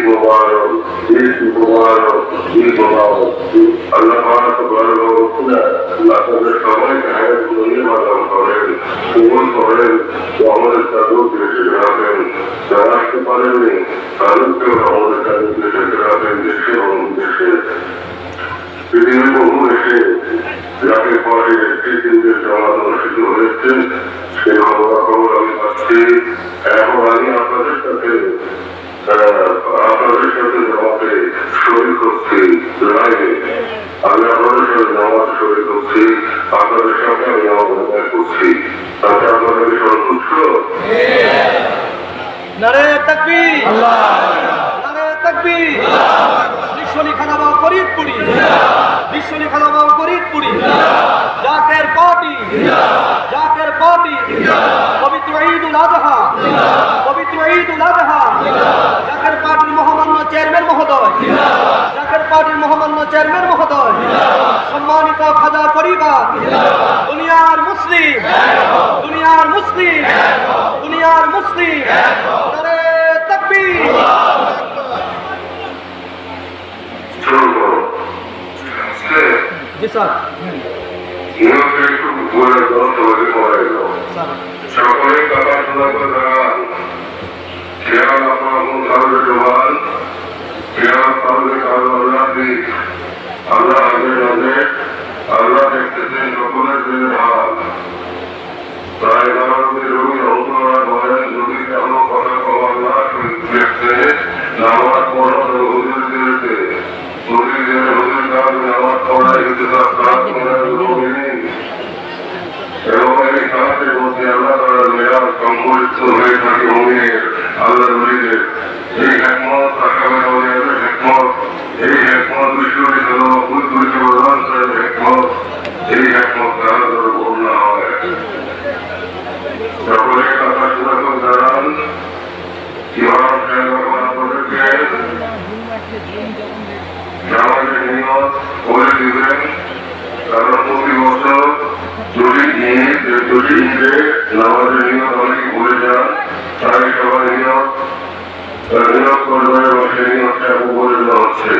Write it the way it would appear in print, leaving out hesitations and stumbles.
मुबारक, ईद मुबारक, ईद मुबारक। अल्लाह पाक सुब्हानहू व तआला আপনাদের সবাইকে হায়াত দুনিয়া দান করেন, কবুল করেন ও আমাদের সাথে দেশে রাখেন। যারা আসতে পারেননি তাদেরকেও আমাদের সাথে দেশে রাখেন, দেশে এবং দেশে। পৃথিবীর বহু দেশে যাকে পরে একটি দিনদের জামাত অনুষ্ঠিত হয়েছে সে খবর আমি পাচ্ছি। এখন আমি আপনাদের সাথে জামাতে শরীর করছি, লাইভে আমি আপনাদের সাথে জামাতে শরীর করছি, আপনাদের সাথে আমি আমার করছি। তাতে আপনারা কি সন্তুষ্ট? নারে তাকবীর, নারে তাকবীর। বিশ্বলি খানাবা ফরিদপুরি, বিশ্বলি খানাবা ফরিদপুরি। Zaker party, Zaker party. পবিত্র ঈদুল আযহা, পবিত্র ঈদুল আযহা। জাকের পার্টির মহামান্য চেয়ারম্যান মহোদয়, জাকের পার্টির মহামান্য চেয়ারম্যান মহোদয়, সম্মানিত খাজা পরিবার, দুনিয়ার মুসলিম, দুনিয়ার মুসলিম, দুনিয়ার মুসলিম। নারে তাকবীর। জি স্যার। সকলে কথা শোনা করান, খেয়াল আপনার মন কারণে জোয়ান, খেয়াল কারণে কারণ আল্লাহ আগে আল্লাহ দেখতেছেন সকলের দিনের হাল। তাই ভারতের রবি অন্তরা বলেন যদি কেন কথা কবার না দেখতে নামাজ পড়া হুজুর দিয়েছে, হুজুর দিয়ে হুজুর কাজ নামাজ পড়াই কিন্তু তার কাজ করার নেই। এবং এই কাজের মধ্যে আল্লাহ তারা মেয়াদ সম্পরিত হয়ে থাকে মুমিনের আল্লাহ নবীদের। এই একমত আকামের অলিয়াদের একমত, এই একমত বিশ্বজিৎ প্রধান সাহেবের একমত, এই একমত তারা ধরে পূর্ণ হয়। সকলে কথা শোনা জানান ইমাম সাহেব আপনাদেরকে নামাজের নিয়ত করে দিবেন। কারণ প্রতি বছর যদি ঈদে নামাজের নিয়ত অনেকে ভুলে যান, তাই সবাই নিয়ত করবেন এবং সেই নিয়তটা বলে দেওয়া হচ্ছে।